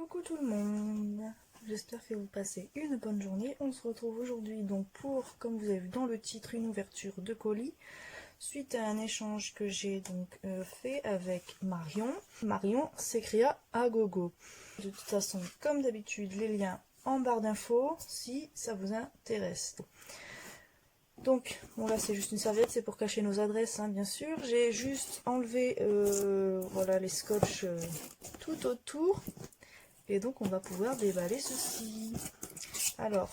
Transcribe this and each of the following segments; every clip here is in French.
Coucou tout le monde, j'espère que vous passez une bonne journée. On se retrouve aujourd'hui donc pour, comme vous avez vu dans le titre, une ouverture de colis suite à un échange que j'ai donc fait avec Marion. Marion s'écria à gogo. De toute façon, comme d'habitude, les liens en barre d'infos si ça vous intéresse. Donc, bon là c'est juste une serviette, c'est pour cacher nos adresses, hein, bien sûr. J'ai juste enlevé voilà, les scotch tout autour. Et donc on va pouvoir déballer ceci. Alors,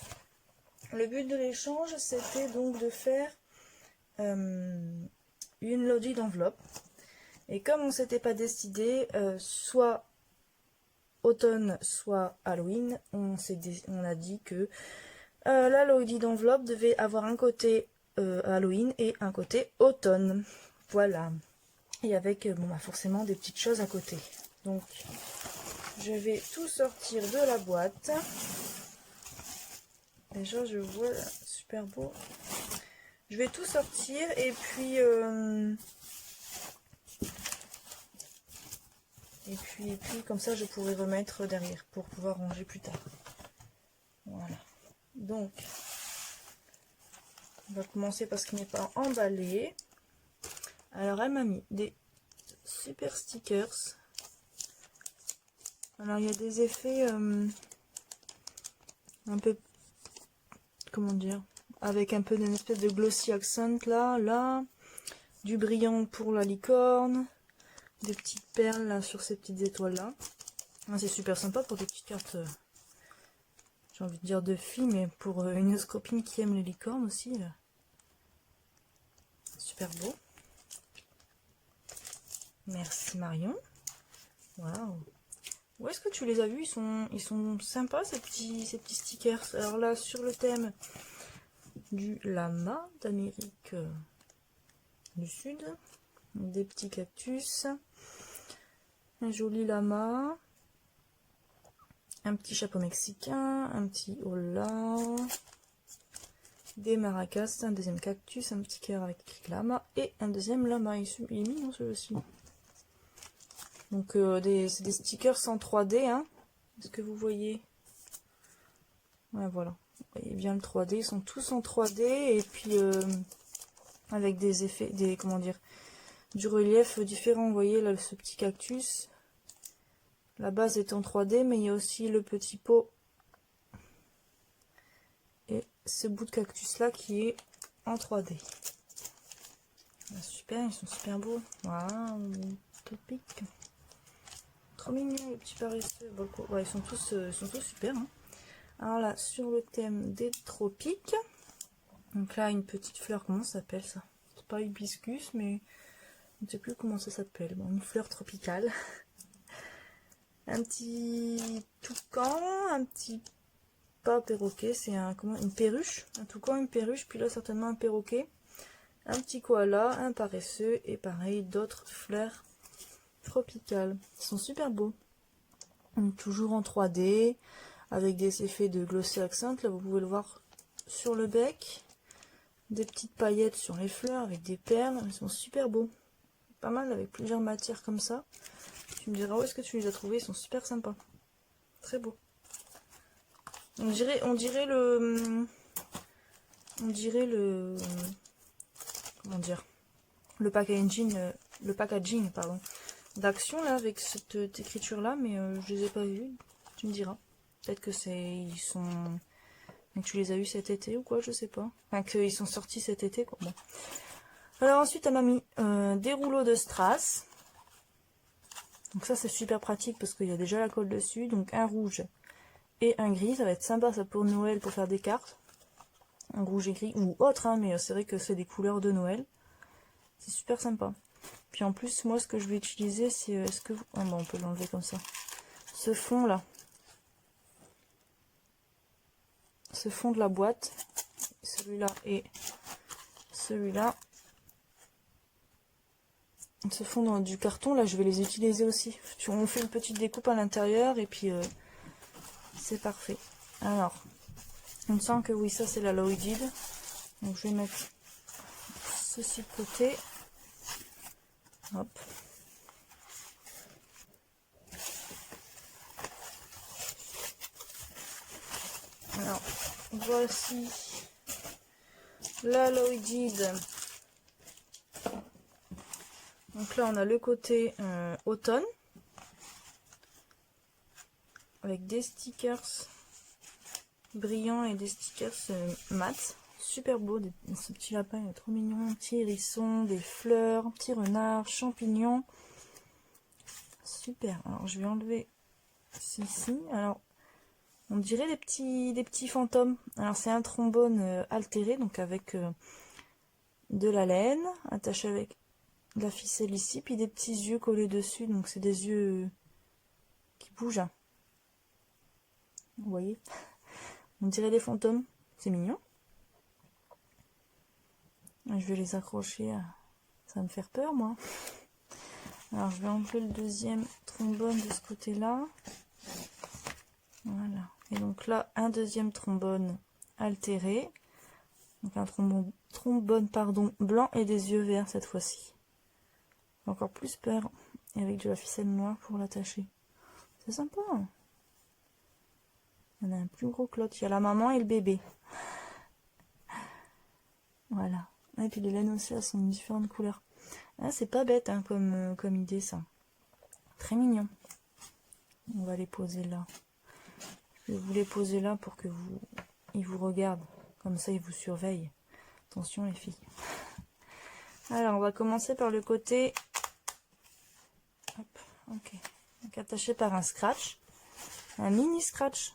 le but de l'échange, c'était donc de faire une loaded enveloppe. Et comme on s'était pas décidé, soit automne, soit Halloween, on a dit que la loaded enveloppe devait avoir un côté Halloween et un côté automne. Voilà. Et avec bon, bah forcément des petites choses à côté. Donc, je vais tout sortir de la boîte. Déjà, je vois super beau. Je vais tout sortir et puis comme ça, je pourrai remettre derrière pour pouvoir ranger plus tard. Voilà. Donc, on va commencer par ce qui n'est pas emballé. Alors, elle m'a mis des super stickers. Alors, il y a des effets un peu, comment dire, avec un peu d'une espèce de glossy accent là, du brillant pour la licorne, des petites perles là sur ces petites étoiles là. C'est super sympa pour des petites cartes, j'ai envie de dire de filles, mais pour une copine qui aime les licornes aussi. Super beau. Merci Marion. Waouh. Où est-ce que tu les as vus? Ils sont sympas ces petits stickers. Alors là, sur le thème du lama d'Amérique du Sud, des petits cactus, un joli lama, un petit chapeau mexicain, un petit hola, des maracas, un deuxième cactus, un petit cœur avec écrit lama et un deuxième lama. Il est mignon celui-ci. Donc c'est des stickers en 3D, hein. Est-ce que vous voyez? Ouais, voilà. Vous voyez bien le 3D, ils sont tous en 3D et puis avec des effets, comment dire, du relief différent. Vous voyez là ce petit cactus. La base est en 3D, mais il y a aussi le petit pot et ce bout de cactus là qui est en 3D. Ah, super, ils sont super beaux. Waouh, topique. Trop mignon les petits paresseux. Bon, ouais, ils sont tous super. Hein. Alors là, sur le thème des tropiques, donc là, une petite fleur, comment ça s'appelle ça? C'est pas hibiscus, mais je ne sais plus comment ça s'appelle. Bon, une fleur tropicale. Un petit toucan, un petit pas perroquet, c'est une perruche. Un toucan, une perruche, puis là, certainement un perroquet. Un petit koala, un paresseux, et pareil, d'autres fleurs tropicales. Ils sont super beaux. Donc, toujours en 3D, avec des effets de glossy accent. Là, vous pouvez le voir sur le bec. Des petites paillettes sur les fleurs avec des perles. Ils sont super beaux. Pas mal avec plusieurs matières comme ça. Tu me diras où est-ce que tu les as trouvés. Ils sont super sympas. Très beaux. On dirait le... Comment dire? Le packaging, pardon, d'Action là avec cette écriture là, mais je les ai pas vus. Tu me diras. Peut-être que ils sont, que tu les as eu cet été ou quoi, je sais pas. Enfin qu'ils sont sortis cet été quoi. Bon. Alors ensuite elle m'a mis des rouleaux de strass. Donc ça c'est super pratique parce qu'il y a déjà la colle dessus. Donc un rouge et un gris, ça va être sympa ça pour Noël pour faire des cartes. Un rouge et gris ou autre, hein, mais c'est vrai que c'est des couleurs de Noël. C'est super sympa. Puis en plus, moi, ce que je vais utiliser, c'est... Est-ce que vous... Ah bon, on peut l'enlever comme ça. Ce fond là. Ce fond de la boîte. Celui-là et celui-là. Ce fond du carton, là, je vais les utiliser aussi. On fait une petite découpe à l'intérieur et puis c'est parfait. Alors, il me semble que oui, ça c'est la loaded. Donc je vais mettre ceci de côté. Hop. Alors, voici l'Aloidide. Donc là, on a le côté automne, avec des stickers brillants et des stickers mat. Super beau, ce petit lapin il est trop mignon. Petit hérisson, des fleurs, petit renard, champignons. Super. Alors, je vais enlever ceci. Alors, on dirait des petits fantômes. Alors, c'est un trombone altéré, donc avec de la laine, attaché avec de la ficelle ici, puis des petits yeux collés dessus. Donc, c'est des yeux qui bougent. Vous voyez? On dirait des fantômes. C'est mignon. Je vais les accrocher. Ça va me faire peur, moi. Alors, je vais enlever le deuxième trombone de ce côté-là. Voilà. Et donc là, un deuxième trombone altéré. Donc un trombone pardon, blanc et des yeux verts cette fois-ci. Encore plus peur. Et avec de la ficelle noire pour l'attacher. C'est sympa. Il y en a un plus gros que l'autre. Il y a la maman et le bébé. Voilà. Et puis les laines aussi, elles sont de différentes couleurs. Ah, c'est pas bête hein, comme idée ça. Très mignon. On va les poser là. Je vais vous les poser là pour que ils vous regardent. Comme ça, ils vous surveillent. Attention les filles. Alors, on va commencer par le côté. Hop, ok. Donc, attaché par un scratch. Un mini scratch.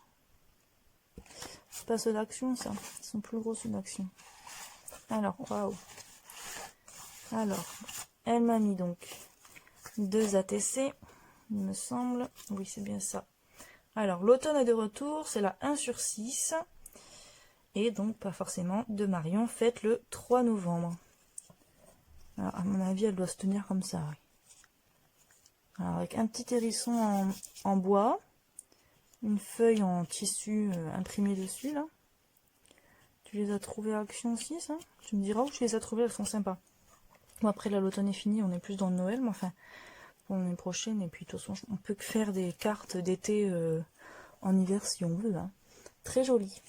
C'est pas ceux d'action, ça. Ils sont plus gros ceux d'action. Alors, waouh. Alors, elle m'a mis donc 2 ATC, il me semble. Oui, c'est bien ça. Alors, l'automne est de retour, c'est la 1/6. Et donc, pas forcément de Marion, faite le 3 novembre. Alors, à mon avis, elle doit se tenir comme ça. Oui. Alors, avec un petit hérisson en bois, une feuille en tissu imprimé dessus, là. Tu les as trouvées à Action aussi, ça? Tu me diras où tu les as trouvées, elles sont sympas. Bon, après, là, l'automne est fini, on est plus dans le Noël, mais enfin, pour l'année prochaine. Et puis, de toute façon, on peut que faire des cartes d'été en hiver si on veut. Hein. Très joli.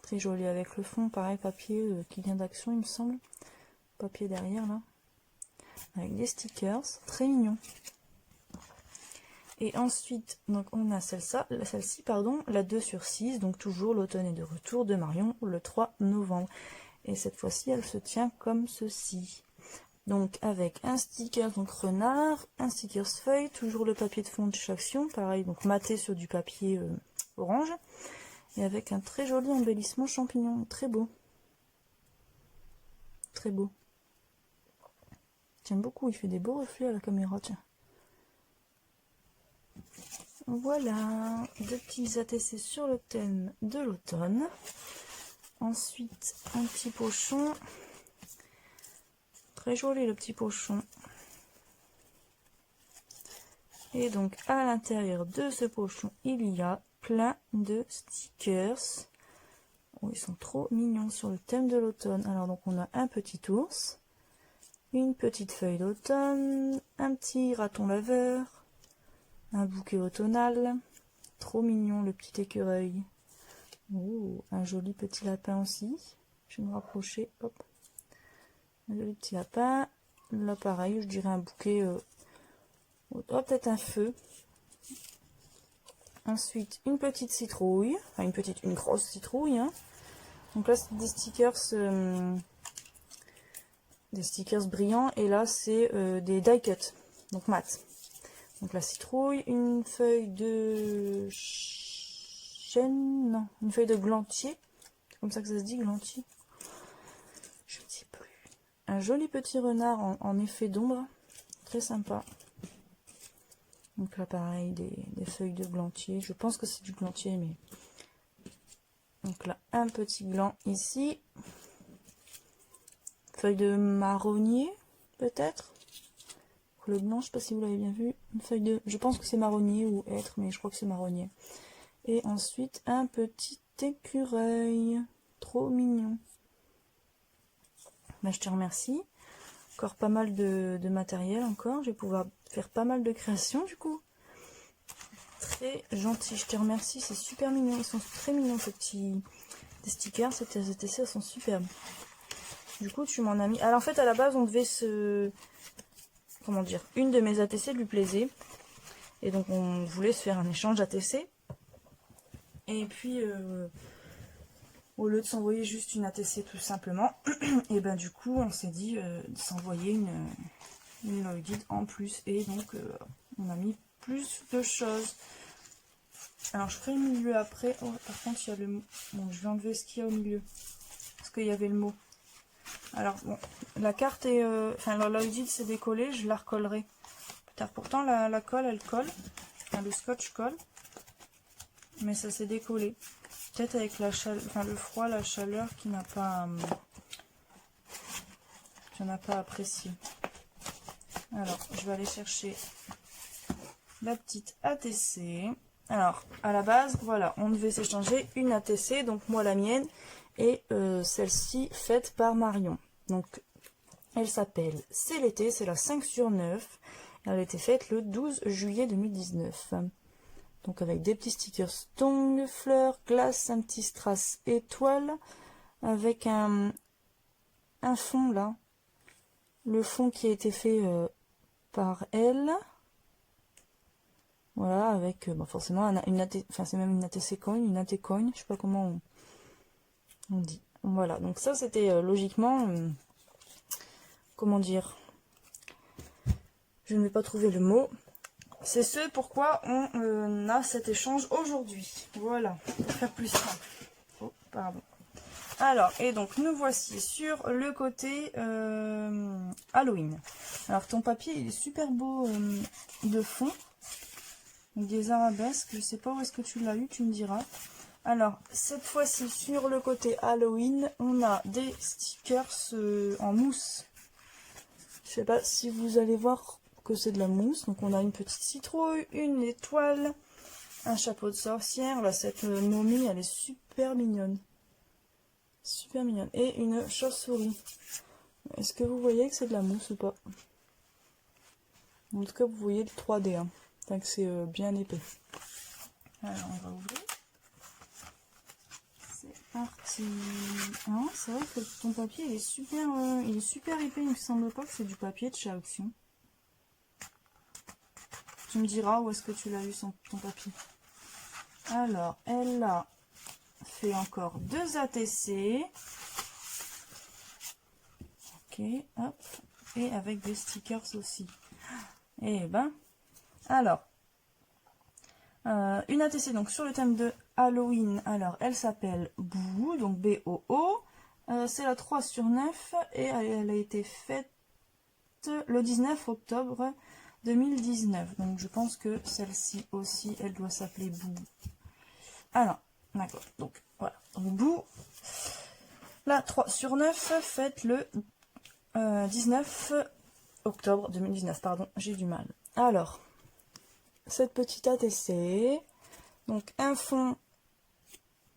Très joli avec le fond, pareil, papier qui vient d'Action, il me semble. Papier derrière, là. Avec des stickers. Très mignon. Et ensuite, donc on a celle-ci, pardon, la 2/6, donc toujours l'automne est de retour de Marion le 3 novembre. Et cette fois-ci, elle se tient comme ceci. Donc avec un sticker donc renard, un sticker feuille, toujours le papier de fond de chaque action, pareil, donc maté sur du papier orange. Et avec un très joli embellissement champignon, très beau. Très beau. J'aime beaucoup, il fait des beaux reflets à la caméra, tiens. Voilà, 2 petits ATC sur le thème de l'automne. Ensuite, un petit pochon. Très joli le petit pochon. Et donc, à l'intérieur de ce pochon, il y a plein de stickers. Oh, ils sont trop mignons sur le thème de l'automne. Alors, donc, on a un petit ours, une petite feuille d'automne, un petit raton laveur, un bouquet automnal, trop mignon le petit écureuil. Oh, un joli petit lapin aussi. Je vais me rapprocher. Hop. Un joli petit lapin. Là, pareil, je dirais un bouquet. Oh, peut-être un feu. Ensuite, une petite citrouille. Enfin, une grosse citrouille. Hein. Donc là, c'est des stickers brillants. Et là, c'est des die cut. Donc mat. Donc la citrouille, une feuille de chêne, non, une feuille de glantier, c'est comme ça que ça se dit, glantier, je ne sais plus. Un joli petit renard en effet d'ombre, très sympa. Donc là pareil, des feuilles de glantier, je pense que c'est du glantier, mais... Donc là, un petit gland ici, feuille de marronnier, peut-être. Le blanc, je ne sais pas si vous l'avez bien vu, une feuille de... Je pense que c'est marronnier ou hêtre, mais je crois que c'est marronnier. Et ensuite, un petit écureuil. Trop mignon. Ben, je te remercie. Encore pas mal de matériel encore. Je vais pouvoir faire pas mal de créations du coup. C'est gentil, je te remercie, c'est super mignon. Ils sont très mignons ces petits des stickers, ces ATC, elles sont superbes. Du coup, tu m'en as mis. Alors en fait, à la base, on devait se... Comment dire, une de mes ATC lui plaisait. Et donc, on voulait se faire un échange ATC. Et puis, au lieu de s'envoyer juste une ATC tout simplement, et ben du coup, on s'est dit de s'envoyer une guide en plus. Et donc, on a mis plus de choses. Alors, je ferai le milieu après. Oh, par contre, il y a le mot. Bon, je vais enlever ce qu'il y a au milieu. Parce qu'il y avait le mot. Alors, bon, la carte est... Enfin, la guide s'est décollée, je la recollerai. Pourtant, la colle, elle colle. Enfin, le scotch colle. Mais ça s'est décollé. Peut-être avec la chaleur, enfin, le froid, la chaleur qui n'a pas... apprécié. Alors, je vais aller chercher la petite ATC. Alors, à la base, voilà, on devait s'échanger une ATC, donc moi la mienne, et celle-ci faite par Marion. Donc, elle s'appelle C'est l'été, c'est la 5/9. Elle a été faite le 12 juillet 2019. Donc avec des petits stickers tongs, fleurs, glace, un petit strass étoile, avec un fond là. Le fond qui a été fait par elle. Voilà, avec forcément enfin c'est même une ATC coin, une AT coin, je sais pas comment on dit. Voilà, donc ça c'était logiquement, comment dire, je ne vais pas trouver le mot. C'est ce pourquoi on a cet échange aujourd'hui. Voilà, pour faire plus simple. Oh, pardon. Alors, et donc nous voici sur le côté Halloween. Alors ton papier il est super beau de fond. Des arabesques, je sais pas où est-ce que tu l'as eu, tu me diras. Alors, cette fois-ci, sur le côté Halloween, on a des stickers en mousse. Je sais pas si vous allez voir que c'est de la mousse. Donc, on a une petite citrouille, une étoile, un chapeau de sorcière. Là, cette momie, elle est super mignonne. Super mignonne. Et une chauve-souris. Est-ce que vous voyez que c'est de la mousse ou pas? En tout cas, vous voyez le 3D. Hein. Donc, c'est bien épais. Alors, on va ouvrir. C'est parti. Hein, c'est vrai que ton papier il est super épais. Il me semble pas que c'est du papier de chez Action. Tu me diras où est-ce que tu l'as eu ton papier. Alors, elle a fait encore 2 ATC. Ok, hop. Et avec des stickers aussi. Et ben, alors, une ATC donc sur le thème de Halloween. Alors, elle s'appelle Boo, donc B-O-O. C'est la 3/9 et elle a été faite le 19 octobre 2019. Donc, je pense que celle-ci aussi, elle doit s'appeler Boo. Alors, d'accord. Donc, voilà. Donc, Boo, la 3/9, faite le 19 octobre 2019. Pardon, j'ai du mal. Alors, cette petite ATC, donc un fond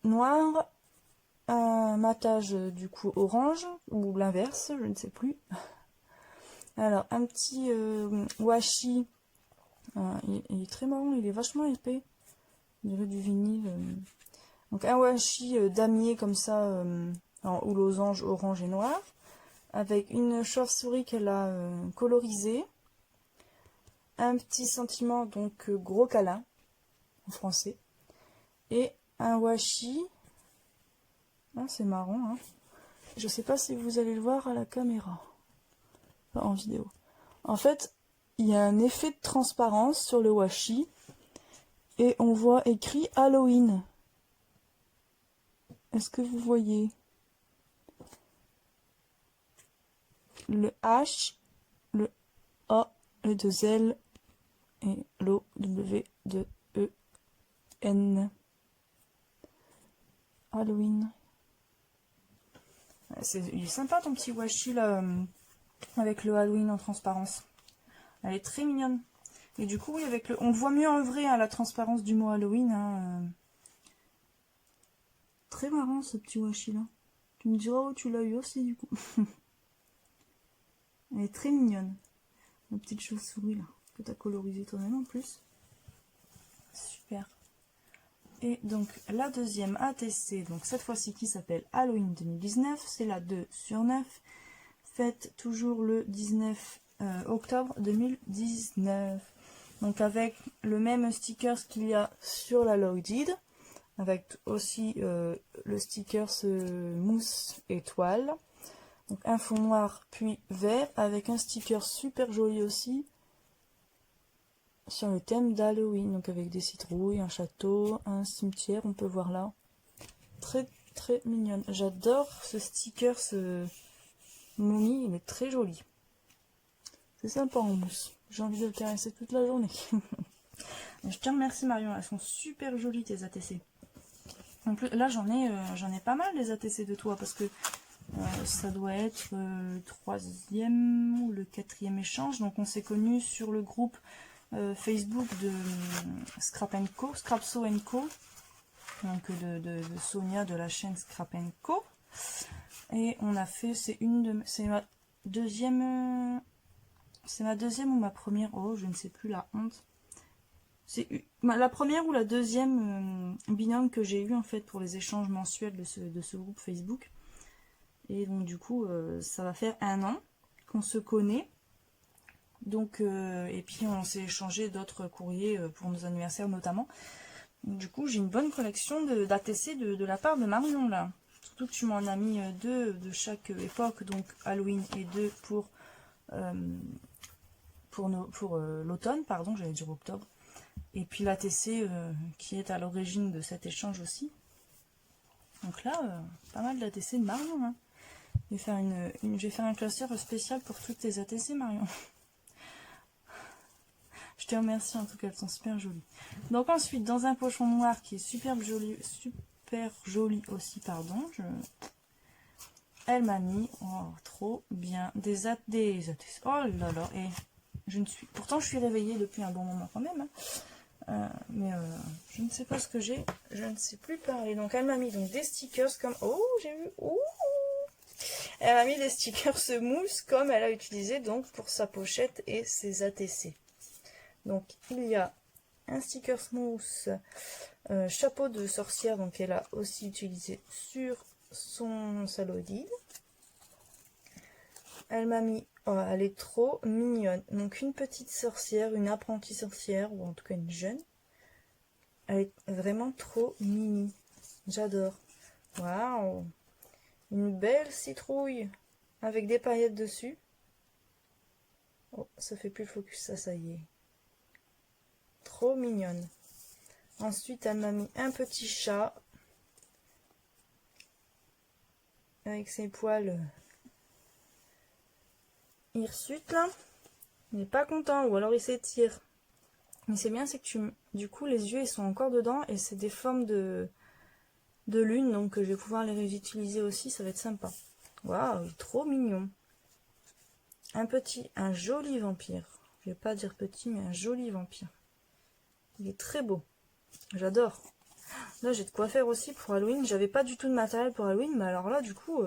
noir, un matage du coup orange, ou l'inverse, je ne sais plus. Alors, un petit washi, il est très marron, il est vachement épais, on dirait du vinyle. Donc un washi damier comme ça, en losange orange et noir, avec une chauve-souris qu'elle a colorisée, un petit sentiment, donc gros câlin, en français, et un washi. Ah, c'est marrant, hein. Je sais pas si vous allez le voir à la caméra, enfin, en vidéo. En fait, il y a un effet de transparence sur le washi et on voit écrit Halloween. Est-ce que vous voyez le H, le A, le 2 L et l'O, W, 2 E, N. Halloween. Il est sympa ton petit washi là, avec le Halloween en transparence. Elle est très mignonne. Et du coup, oui, on le voit mieux en vrai, hein, la transparence du mot Halloween. Hein. Très marrant ce petit washi là. Tu me diras où tu l'as eu aussi du coup. Elle est très mignonne. La petite chauve-souris là, que tu as colorisée toi-même en plus. Super super. Et donc la deuxième ATC, donc cette fois-ci qui s'appelle Halloween 2019, c'est la 2/9, faite toujours le 19 octobre 2019. Donc avec le même sticker qu'il y a sur la Loaded, avec aussi le sticker mousse étoile. Donc un fond noir puis vert avec un sticker super joli aussi sur le thème d'Halloween, donc avec des citrouilles, un château, un cimetière, on peut voir là. Très très mignonne. J'adore ce sticker, ce momie, il est très joli. C'est sympa en mousse. J'ai envie de le caresser toute la journée. Je te remercie Marion, elles sont super jolies tes ATC. En plus, là j'en ai pas mal des ATC de toi parce que ça doit être le 3e ou le 4e échange. Donc on s'est connus sur le groupe Facebook de Scrap Co, Scrapso Co, donc de Sonia de la chaîne Scrap Co. Et on a fait, c'est ma deuxième ou ma première, oh je ne sais plus, la honte. C'est la première ou la deuxième binôme que j'ai eu en fait pour les échanges mensuels de ce groupe Facebook. Et donc du coup ça va faire 1 an qu'on se connaît. Donc et puis on s'est échangé d'autres courriers pour nos anniversaires notamment. Donc, du coup j'ai une bonne collection d'ATC de la part de Marion là. Surtout que tu m'en as mis 2 de chaque époque, donc Halloween et 2 pour l'automne, pardon, j'allais dire octobre. Et puis l'ATC qui est à l'origine de cet échange aussi. Donc là, pas mal d'ATC de Marion. Hein. Je vais faire un classeur spécial pour toutes tes ATC, Marion. Je te remercie, en tout cas, elles sont super jolies. Donc ensuite, dans un pochon noir qui est super joli aussi, pardon. Elle m'a mis, oh, trop bien, des ATC. Oh là là, et pourtant je suis réveillée depuis un bon moment quand même. Hein. Mais je ne sais pas ce que j'ai, je ne sais plus parler. Donc elle m'a mis donc des stickers comme, oh j'ai vu, ouh, elle m'a mis des stickers mousse comme elle a utilisé donc pour sa pochette et ses ATC. Donc il y a un sticker mousse chapeau de sorcière, donc elle a aussi utilisé sur sa Loaded. Elle m'a mis, oh, elle est trop mignonne, donc une petite sorcière, une apprentie sorcière, ou en tout cas une jeune. Elle est vraiment trop mimi, j'adore. Waouh, une belle citrouille avec des paillettes dessus. Oh, ça fait plus le focus, ça y est. Trop mignonne. Ensuite, elle m'a mis un petit chat avec ses poils hirsutes là. Il n'est pas content, ou alors il s'étire. Mais c'est bien, c'est que du coup les yeux ils sont encore dedans et c'est des formes de lune, donc je vais pouvoir les réutiliser aussi, ça va être sympa. Waouh, trop mignon. Un joli vampire. Je vais pas dire petit, mais un joli vampire. Il est très beau. J'adore. Là, j'ai de quoi faire aussi pour Halloween. J'avais pas du tout de matériel pour Halloween, mais alors là, du coup,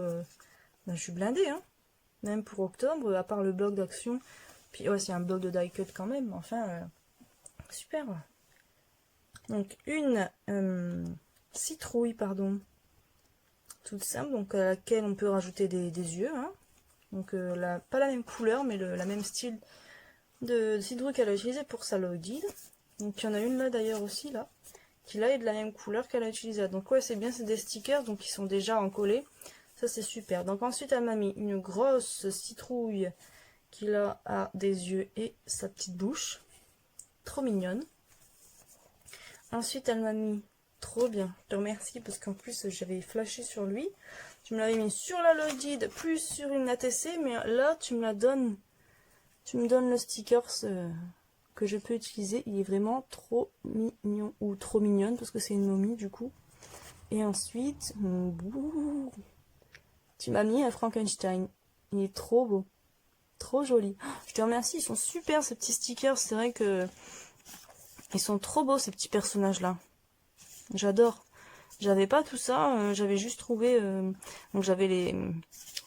je suis blindée. Hein. Même pour octobre, à part le bloc d'action. Puis, ouais, c'est un bloc de die cut quand même. Enfin, super. Donc, une citrouille, pardon. Toute simple, donc à laquelle on peut rajouter des yeux. Hein. Donc, pas la même couleur, mais la même style de citrouille qu'elle a utilisé pour sa Loaded. Donc, il y en a une là d'ailleurs aussi, là. Qui là est de la même couleur qu'elle a utilisé. Donc ouais, c'est bien, c'est des stickers, donc ils sont déjà encollés. Ça c'est super. Donc ensuite elle m'a mis une grosse citrouille qui là a des yeux et sa petite bouche. Trop mignonne. Ensuite elle m'a mis, trop bien, je te remercie parce qu'en plus j'avais flashé sur lui. Tu me l'avais mis sur la Loaded plus sur une ATC, mais là tu me la donnes. Tu me donnes le sticker que je peux utiliser. Il est vraiment trop mignon, ou trop mignonne parce que c'est une momie du coup. Et ensuite, tu m'as mis un Frankenstein. Il est trop beau, trop joli. Je te remercie, ils sont super ces petits stickers. C'est vrai que ils sont trop beaux ces petits personnages là. J'adore. J'avais pas tout ça, j'avais juste trouvé, donc j'avais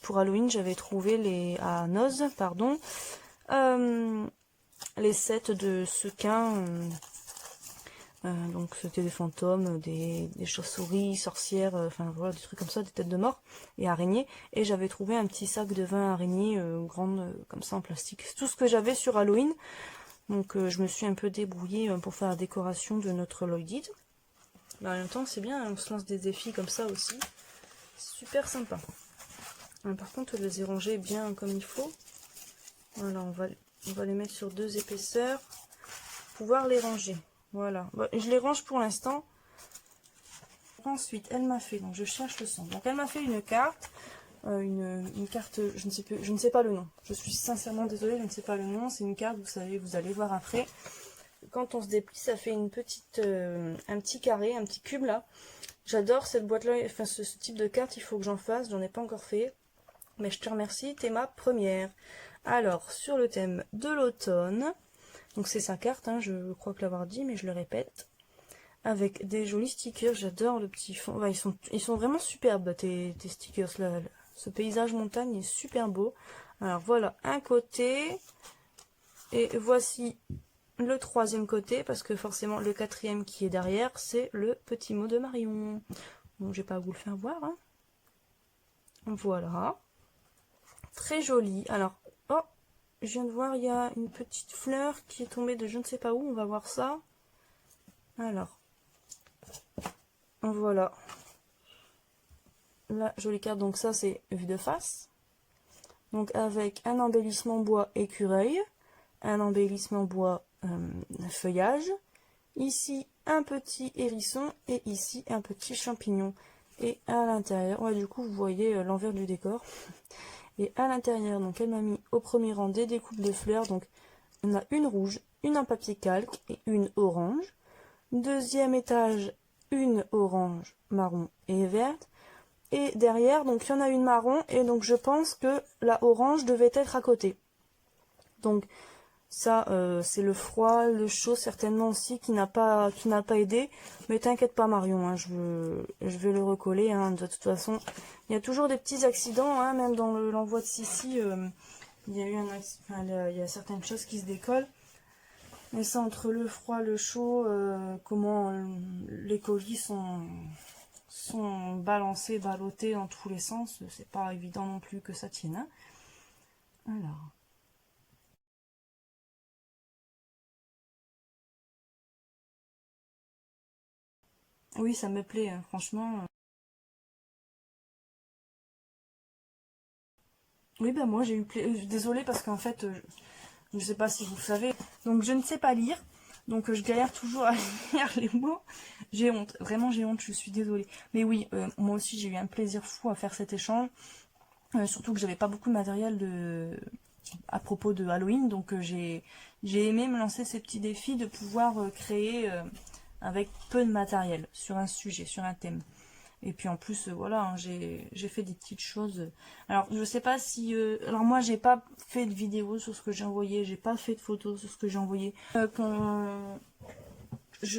pour Halloween j'avais trouvé à Noz, pardon. Les sets de sequins Donc c'était des fantômes, des chauves-souris, sorcières, enfin voilà, des trucs comme ça, des têtes de mort et araignées. Et j'avais trouvé un petit sac de vin araignée grande comme ça en plastique. C'est tout ce que j'avais sur Halloween. Donc je me suis un peu débrouillée pour faire la décoration de notre Lloydite. Mais en même temps c'est bien, on se lance des défis comme ça aussi. Super sympa. Par contre je les ai rangés bien comme il faut. Voilà, on va les mettre sur 2 épaisseurs pour pouvoir les ranger. Voilà, bon, je les range pour l'instant. Ensuite, elle m'a fait, donc je cherche le son. Donc elle m'a fait une carte, une carte, je ne sais pas le nom. Je suis sincèrement désolée, je ne sais pas le nom. C'est une carte, vous savez, vous allez voir après. Quand on se déplie, ça fait une petite, un petit carré, un petit cube là. J'adore cette boîte-là, enfin ce type de carte. Il faut que j'en fasse, j'en ai pas encore fait. Mais je te remercie, t'es ma première. Alors, sur le thème de l'automne. Donc c'est sa carte, hein, je crois que l'avoir dit, mais je le répète. Avec des jolis stickers, j'adore le petit fond. Enfin, ils sont vraiment superbes, tes stickers là. Ce paysage montagne est super beau. Alors voilà, un côté. Et voici le troisième côté, parce que forcément le quatrième qui est derrière, c'est le petit mot de Marion. Bon, j'ai pas à vous le faire voir. Hein. Voilà. Très joli. Alors, oh, je viens de voir, il y a une petite fleur qui est tombée de je ne sais pas où. On va voir ça. Alors, voilà. La jolie carte, donc ça c'est vue de face. Donc avec un embellissement bois écureuil, un embellissement bois feuillage. Ici un petit hérisson et ici un petit champignon. Et à l'intérieur, ouais, du coup vous voyez l'envers du décor. Et à l'intérieur, donc elle m'a mis au premier rang des découpes de fleurs. Donc on a une rouge, une en papier calque et une orange. Deuxième étage, une orange, marron et verte. Et derrière, donc il y en a une marron, et donc je pense que la orange devait être à côté. Donc ça, c'est le froid, le chaud certainement aussi qui n'a pas aidé. Mais t'inquiète pas Marion, hein, je vais le recoller. Hein, de toute façon, il y a toujours des petits accidents, hein, même dans l'envoi de Sissi, il y a eu il y a certaines choses qui se décollent. Mais ça, entre le froid, le chaud, comment les colis sont balancés, ballottés dans tous les sens, c'est pas évident non plus que ça tienne. Hein. Alors. Oui, ça me plaît, hein, franchement. Oui, ben moi j'ai eu désolée parce qu'en fait, je sais pas si vous le savez, donc je ne sais pas lire, donc je galère toujours à lire les mots. J'ai honte, vraiment j'ai honte, je suis désolée. Mais oui, moi aussi j'ai eu un plaisir fou à faire cet échange, surtout que j'avais pas beaucoup de matériel à propos de Halloween, donc j'ai aimé me lancer ces petits défis de pouvoir créer avec peu de matériel sur un sujet, sur un thème. Et puis en plus, voilà, hein, j'ai fait des petites choses. Alors, je sais pas si... alors moi, j'ai pas fait de vidéo sur ce que j'ai envoyé, j'ai pas fait de photos sur ce que j'ai envoyé. Je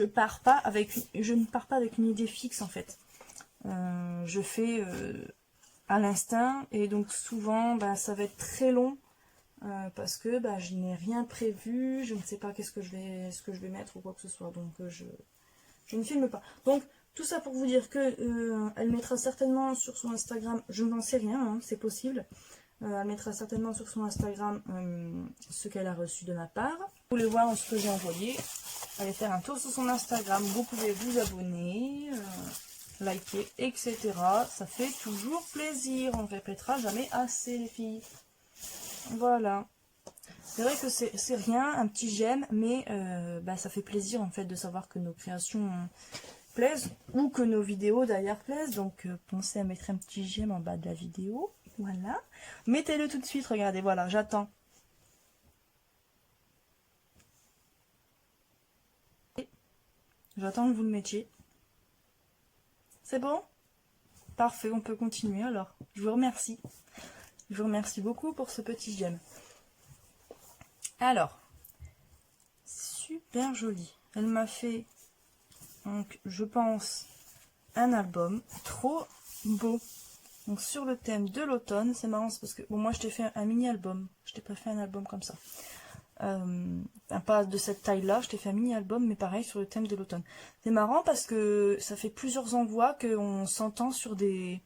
ne pars pas avec une idée fixe, en fait. Je fais à l'instinct, et donc souvent, bah, ça va être très long. Parce que bah, je n'ai rien prévu, je ne sais pas ce que je vais mettre ou quoi que ce soit, donc je ne filme pas. Donc tout ça pour vous dire que elle mettra certainement sur son Instagram, je n'en sais rien, hein, c'est possible. Elle mettra certainement sur son Instagram ce qu'elle a reçu de ma part. Vous voulez voir ce que j'ai envoyé, allez faire un tour sur son Instagram, vous pouvez vous abonner, liker, etc. Ça fait toujours plaisir, on ne répétera jamais assez les filles. Voilà. C'est vrai que c'est rien, un petit j'aime, mais bah, ça fait plaisir en fait de savoir que nos créations plaisent, ou que nos vidéos d'ailleurs plaisent. Donc pensez à mettre un petit j'aime en bas de la vidéo. Voilà. Mettez-le tout de suite, regardez, voilà, j'attends. J'attends que vous le mettiez. C'est bon? Parfait, on peut continuer alors. Je vous remercie. Je vous remercie beaucoup pour ce petit j'aime. Alors, super joli. Elle m'a fait, donc, je pense, un album trop beau. Donc, sur le thème de l'automne, c'est marrant, parce que bon, moi, je t'ai fait un mini-album. Je t'ai pas fait un album comme ça. pas de cette taille-là, je t'ai fait un mini-album, mais pareil sur le thème de l'automne. C'est marrant parce que ça fait plusieurs envois qu'on s'entend sur des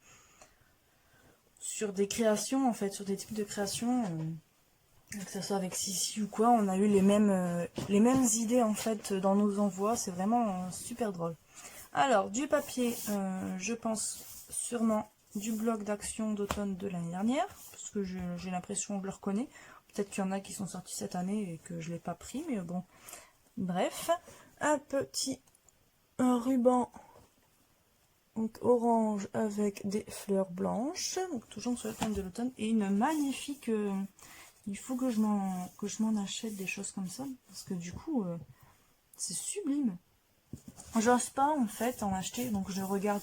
créations, en fait, sur des types de créations, que ce soit avec Sissi ou quoi, on a eu les mêmes idées, en fait, dans nos envois, c'est vraiment super drôle. Alors, du papier, je pense sûrement du bloc d'action d'automne de l'année dernière, parce que j'ai l'impression que je le reconnais. Peut-être qu'il y en a qui sont sortis cette année et que je ne l'ai pas pris, mais bon. Bref, un petit ruban donc orange avec des fleurs blanches, donc toujours sur le thème de l'automne, et une magnifique... il faut que je m'en achète des choses comme ça, parce que du coup, c'est sublime. J'ose pas en fait en acheter, donc je regarde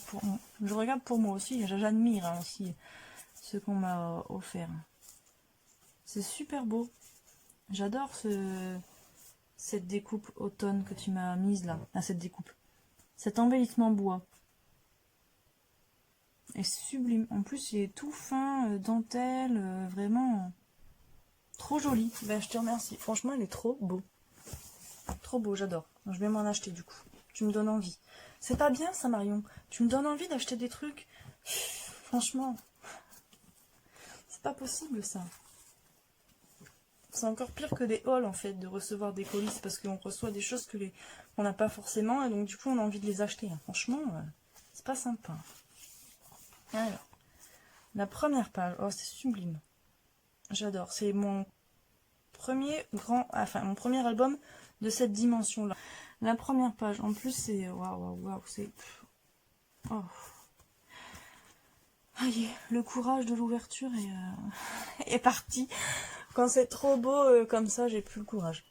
pour moi aussi, j'admire hein, aussi ce qu'on m'a offert. C'est super beau. J'adore cette découpe automne que tu m'as mise là. Ah, cette découpe. Cet embellissement bois. Est sublime. En plus, il est tout fin, dentelle, vraiment trop joli. Ben, je te remercie. Franchement, il est trop beau. Trop beau, j'adore. Je vais m'en acheter du coup. Tu me donnes envie. C'est pas bien ça, Marion. Tu me donnes envie d'acheter des trucs. Franchement, c'est pas possible ça. C'est encore pire que des hauls en fait, de recevoir des colis, parce qu'on reçoit des choses qu'on n'a pas forcément, et donc du coup on a envie de les acheter. Franchement, c'est pas sympa. Alors, la première page, oh c'est sublime. J'adore, c'est mon premier mon premier album de cette dimension-là. La première page, en plus c'est, waouh, c'est... Oh. Aïe, le courage de l'ouverture est parti. Quand c'est trop beau comme ça, j'ai plus le courage.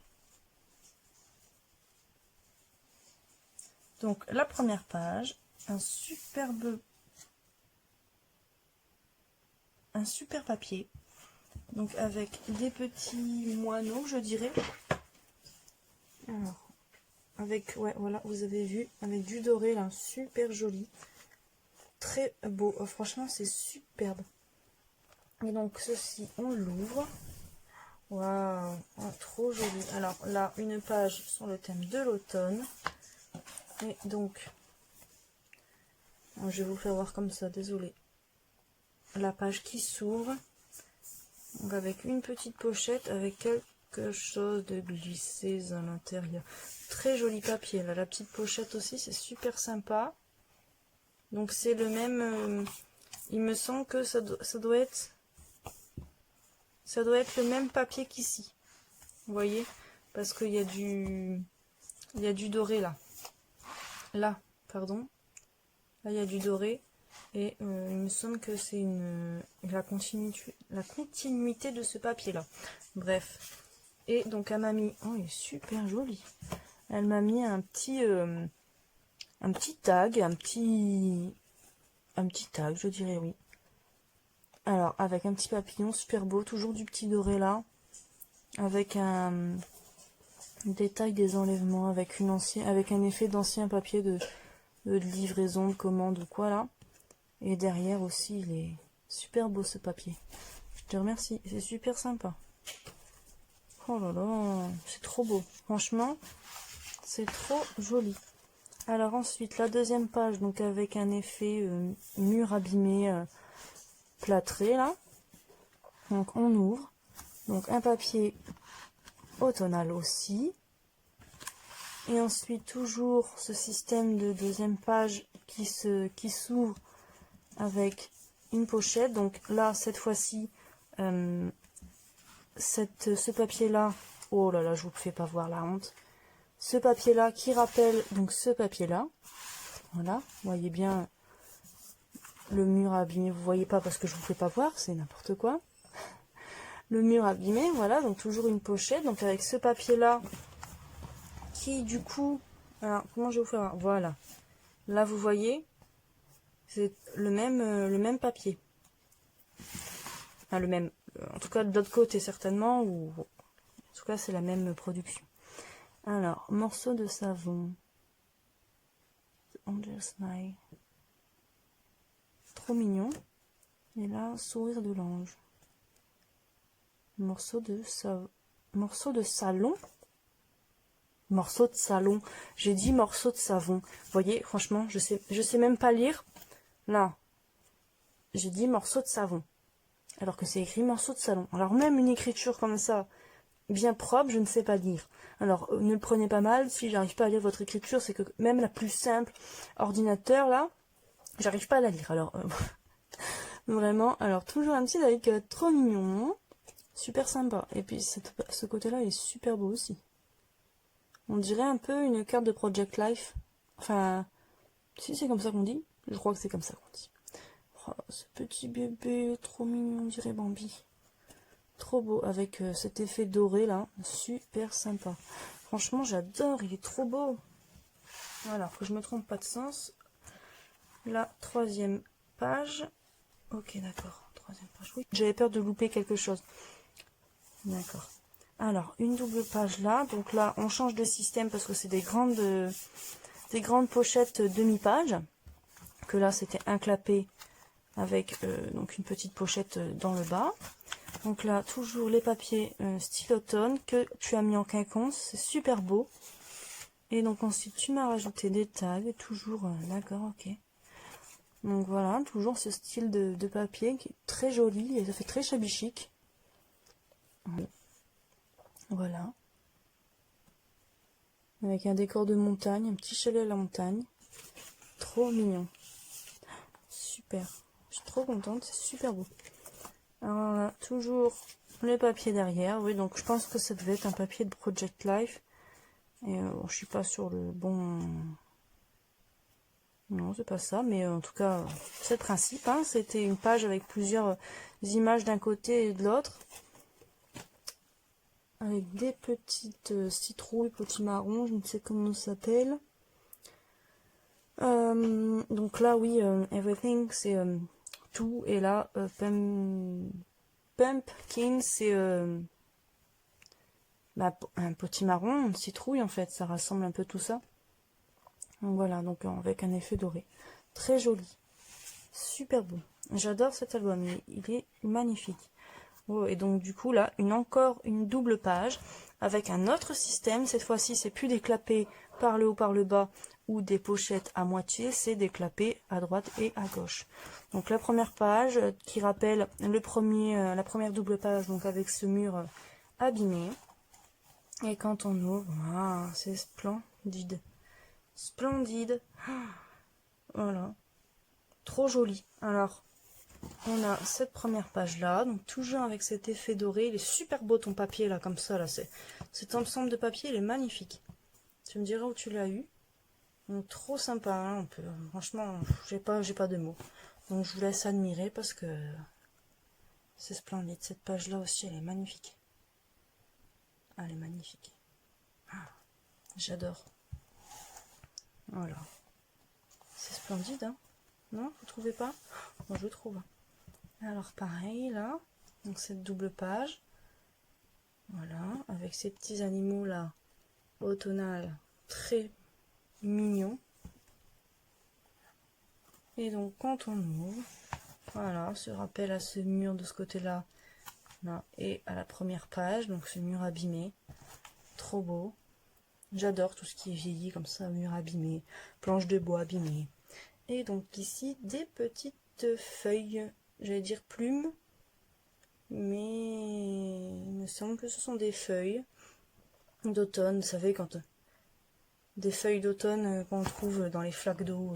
Donc la première page, un super papier, donc avec des petits moineaux, je dirais. Alors, avec, ouais, voilà, vous avez vu, avec du doré là, super joli, très beau. Oh, franchement, c'est superbe. Et donc ceci, on l'ouvre. Waouh, oh, trop joli. Alors là, une page sur le thème de l'automne. Et donc, je vais vous faire voir comme ça, désolé. La page qui s'ouvre. Donc avec une petite pochette avec quelque chose de glissé à l'intérieur. Très joli papier. Là, la petite pochette aussi, c'est super sympa. Donc c'est le même... il me semble que ça doit être le même papier qu'ici. Vous voyez? Parce qu'il y a du doré là. Là, pardon. Là, il y a du doré. Et il me semble que c'est la continuité de ce papier-là. Bref. Et donc, elle m'a mis... Oh, il est super joli. Elle m'a mis un petit tag, un petit tag, je dirais, oui. Alors, avec un petit papillon super beau, toujours du petit doré là. Avec un détail des enlèvements, avec un effet d'ancien papier de livraison, de commande ou quoi là. Et derrière aussi, il est super beau ce papier. Je te remercie, c'est super sympa. Oh là là, c'est trop beau. Franchement, c'est trop joli. Alors ensuite, la deuxième page, donc avec un effet mur abîmé, plâtré là. Donc on ouvre. Donc un papier automnal aussi. Et ensuite, toujours ce système de deuxième page qui s'ouvre avec une pochette. Donc là, cette fois-ci, ce papier-là, oh là là, je vous fais pas voir la honte. Ce papier-là qui rappelle donc ce papier-là. Voilà, vous voyez bien le mur abîmé. Vous voyez pas parce que je vous fais pas voir, c'est n'importe quoi. Le mur abîmé, voilà, donc toujours une pochette. Donc avec ce papier-là qui du coup... Alors, comment je vais vous faire? Voilà. Là, vous voyez, c'est le même papier. Enfin, le même. En tout cas, de l'autre côté, certainement. Ou en tout cas, c'est la même production. Alors, morceau de savon. Angel Smile. Trop mignon. Et là, sourire de l'ange. Morceau de savon. morceau de salon. Morceau de salon. J'ai dit morceau de savon. Vous voyez, franchement, je sais même pas lire. Là, j'ai dit morceau de savon. Alors que c'est écrit morceau de salon. Alors même une écriture comme ça, bien propre, je ne sais pas lire. Alors, ne le prenez pas mal. Si j'arrive pas à lire votre écriture, c'est que même la plus simple, ordinateur, là, j'arrive pas à la lire. Alors, vraiment, alors toujours un petit like trop mignon. Super sympa. Et puis, ce côté-là, il est super beau aussi. On dirait un peu une carte de Project Life. Enfin, si c'est comme ça qu'on dit, je crois que c'est comme ça qu'on dit. Oh, ce petit bébé, trop mignon, on dirait Bambi. Trop beau, avec cet effet doré là, super sympa. Franchement, j'adore, il est trop beau. Voilà, que je me trompe pas de sens. La 3e page. Ok, d'accord, 3e page, oui. J'avais peur de louper quelque chose. D'accord. Alors, une double page là. Donc là, on change de système parce que c'est des grandes pochettes demi-page. Que là, c'était inclappé avec donc une petite pochette dans le bas. Donc là, toujours les papiers style automne que tu as mis en quinconce. C'est super beau. Et donc ensuite, tu m'as rajouté des tags. Toujours, d'accord, ok. Donc voilà, toujours ce style de papier qui est très joli. Et ça fait très shabby chic. Voilà. Avec un décor de montagne, un petit chalet à la montagne. Trop mignon. Super. Je suis trop contente, c'est super beau. Alors là, toujours les papiers derrière. Oui, donc je pense que ça devait être un papier de Project Life. Et bon, je suis pas sur le bon... Non, c'est pas ça, mais en tout cas, c'est le principe. Hein. C'était une page avec plusieurs images d'un côté et de l'autre. Avec des petites citrouilles, petits marrons, je ne sais comment ça s'appelle. Donc là, oui, everything, c'est tout. Et là, pumpkin, c'est un petit marron, une citrouille en fait. Ça rassemble un peu tout ça. Donc voilà, donc avec un effet doré. Très joli. Super beau. J'adore cet album, il est magnifique. Oh, et donc du coup là, encore une double page avec un autre système. Cette fois-ci, c'est plus déclappé par le haut, par le bas ou des pochettes à moitié, c'est déclappé à droite et à gauche. Donc la première page qui rappelle la première double page, donc avec ce mur abîmé. Et quand on ouvre, ah, c'est splendide. Splendide. Voilà. Trop joli. Alors, on a cette première page là, donc toujours avec cet effet doré. Il est super beau ton papier là, comme ça là. Cet ensemble de papier, il est magnifique. Tu me diras où tu l'as eu. Donc trop sympa, hein, franchement, j'ai pas de mots. Donc je vous laisse admirer parce que c'est splendide. Cette page là aussi, elle est magnifique. Ah, elle est magnifique. Ah, j'adore. Voilà. C'est splendide, hein. Non, vous trouvez pas? Moi, je trouve. Alors pareil là, donc cette double page, voilà, avec ces petits animaux là, automnal, très mignons. Et donc quand on ouvre, voilà, ce rappel à ce mur de ce côté-là, là, et à la première page, donc ce mur abîmé, trop beau. J'adore tout ce qui est vieilli comme ça, mur abîmé, planche de bois abîmée. Et donc ici, des petites feuilles, j'allais dire plumes, mais il me semble que ce sont des feuilles d'automne. Vous savez, quand des feuilles d'automne qu'on trouve dans les flaques d'eau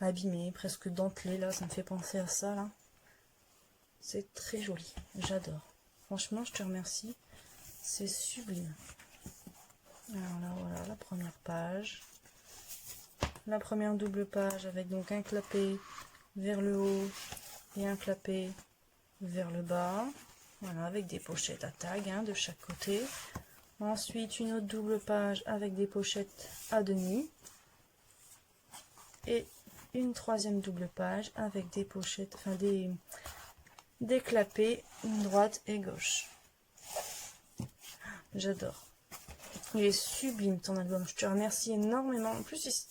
abîmées, presque dentelées, là, ça me fait penser à ça, là. C'est très joli, j'adore. Franchement, je te remercie, c'est sublime. Alors là, voilà, la première page. La première double page avec donc un clapet vers le haut et un clapet vers le bas. Voilà, avec des pochettes à tag hein, de chaque côté. Ensuite, une autre double page avec des pochettes à demi. Et une troisième double page avec des pochettes, enfin des clapets droite et gauche. J'adore. Il est sublime ton album. Je te remercie énormément. En plus,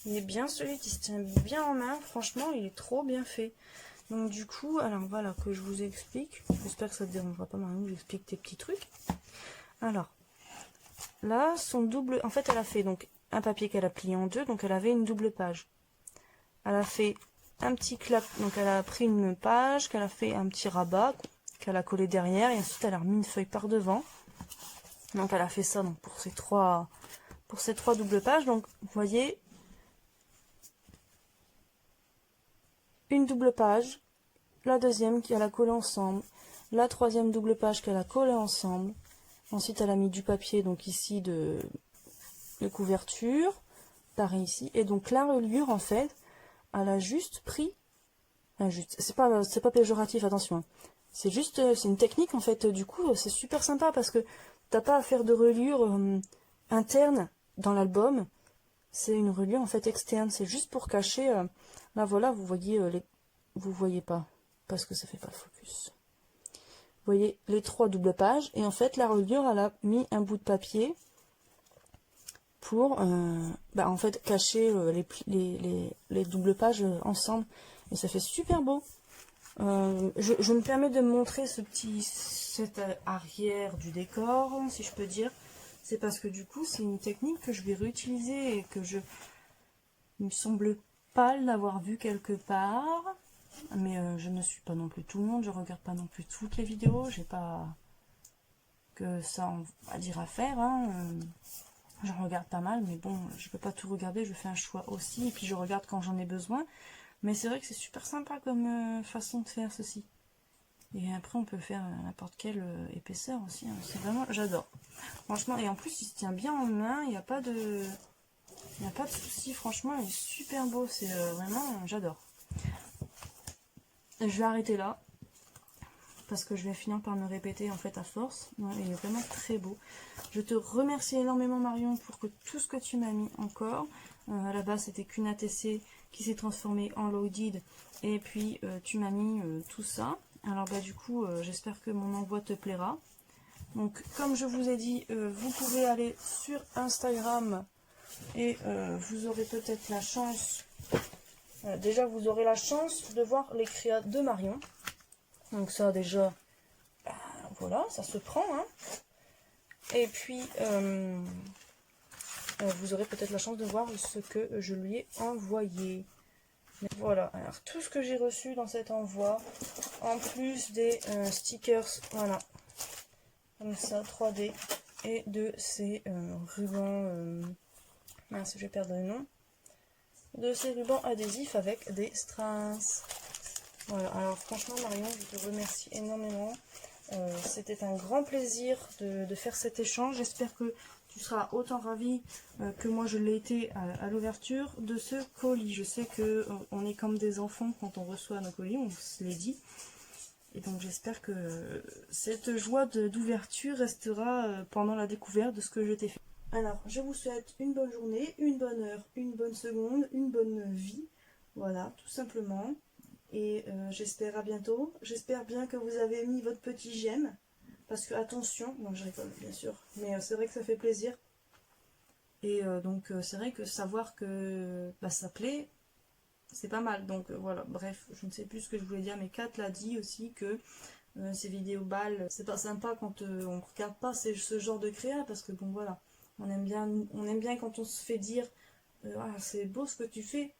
il est bien solide, il se tient bien en main. Franchement, il est trop bien fait. Donc du coup, alors voilà, que je vous explique. J'espère que ça ne te dérangera pas maintenant que j'explique tes petits trucs. Alors, là, son double... En fait, elle a fait donc un papier qu'elle a plié en deux, donc elle avait une double page. Elle a fait un petit clap, donc elle a pris une page, qu'elle a fait un petit rabat, qu'elle a collé derrière, et ensuite elle a remis une feuille par devant. Donc elle a fait ça donc, pour ces trois doubles pages. Donc vous voyez, une double page, la deuxième qu'elle a collée ensemble, la troisième double page qu'elle a collée ensemble. Ensuite elle a mis du papier donc ici de couverture, pareil ici, et donc la reliure en fait, elle a juste pris, c'est pas péjoratif, attention, hein. C'est juste, c'est une technique en fait, du coup c'est super sympa parce que t'as pas à faire de reliure interne dans l'album, c'est une reliure en fait externe, c'est juste pour cacher, là voilà, vous voyez, vous voyez pas, parce que ça fait pas le focus. Vous voyez les trois doubles pages, et en fait la reliure elle a mis un bout de papier pour en fait cacher les doubles pages ensemble, et ça fait super beau. Je me permets de me montrer cet arrière du décor, si je peux dire. C'est parce que du coup c'est une technique que je vais réutiliser et que il me semble pas l'avoir vu quelque part, mais je ne suis pas non plus tout le monde, je regarde pas non plus toutes les vidéos, j'ai pas que ça à dire à faire, hein. Je regarde pas mal, mais bon, je peux pas tout regarder, je fais un choix aussi, et puis je regarde quand j'en ai besoin. Mais c'est vrai que c'est super sympa comme façon de faire ceci. Et après, on peut faire n'importe quelle épaisseur aussi, hein. C'est vraiment, j'adore. Franchement, et en plus, il se tient bien en main, il n'y a pas de souci. Franchement, il est super beau, c'est vraiment, j'adore. Je vais arrêter là, parce que je vais finir par me répéter en fait à force. Ouais, il est vraiment très beau. Je te remercie énormément Marion pour tout ce que tu m'as mis encore. À la base c'était qu'une ATC qui s'est transformée en loaded, et puis tu m'as mis tout ça. Alors bah du coup j'espère que mon envoi te plaira. Donc comme je vous ai dit, vous pouvez aller sur Instagram et vous aurez peut-être la chance, déjà vous aurez la chance de voir les créas de Marion. Donc ça déjà, voilà, ça se prend, hein. Et puis, vous aurez peut-être la chance de voir ce que je lui ai envoyé. Mais voilà, alors tout ce que j'ai reçu dans cet envoi, en plus des stickers, voilà, comme ça, 3D, et de ces rubans, mince, je vais perdre le nom, de ces rubans adhésifs avec des strass. Voilà, alors franchement Marion, je te remercie énormément. C'était un grand plaisir de faire cet échange. J'espère que tu seras autant ravi que moi je l'ai été à l'ouverture de ce colis. Je sais que on est comme des enfants quand on reçoit nos colis, on se l'est dit. Et donc j'espère que cette joie d'ouverture restera pendant la découverte de ce que je t'ai fait. Alors, je vous souhaite une bonne journée, une bonne heure, une bonne seconde, une bonne vie. Voilà, tout simplement. Et j'espère à bientôt. J'espère bien que vous avez mis votre petit j'aime. Parce que, attention, non je rigole bien sûr, mais c'est vrai que ça fait plaisir. Et donc c'est vrai que savoir que ça plaît, c'est pas mal. Donc voilà, bref, je ne sais plus ce que je voulais dire, mais Kat l'a dit aussi que ces vidéos balles, c'est pas sympa quand on regarde pas ce genre de créa, parce que bon voilà, on aime bien quand on se fait dire ah, c'est beau ce que tu fais.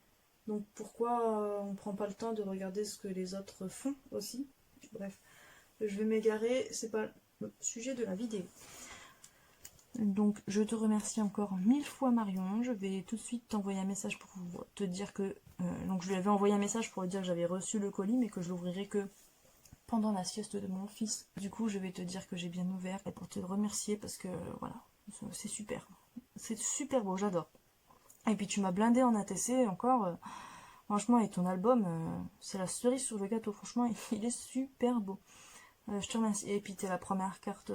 Donc pourquoi on prend pas le temps de regarder ce que les autres font aussi. Bref, je vais m'égarer, c'est pas le sujet de la vidéo. Donc je te remercie encore 1000 fois Marion. Je vais tout de suite t'envoyer un message pour te dire que... donc je lui avais envoyé un message pour lui dire que j'avais reçu le colis, mais que je l'ouvrirai que pendant la sieste de mon fils. Du coup je vais te dire que j'ai bien ouvert, et pour te remercier parce que voilà, c'est super. C'est super beau, j'adore. Et puis tu m'as blindé en ATC encore, franchement, et ton album, c'est la cerise sur le gâteau, franchement, il est super beau. Je te remercie. Et puis t'es la première carte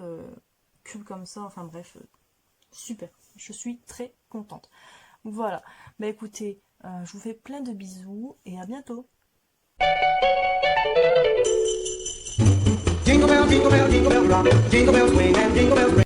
cube comme ça, enfin bref, super. Je suis très contente. Voilà, bah écoutez, je vous fais plein de bisous, et à bientôt. Jingle bell, jingle bell, jingle bell rock. Jingle bells swing and jingle bells ring.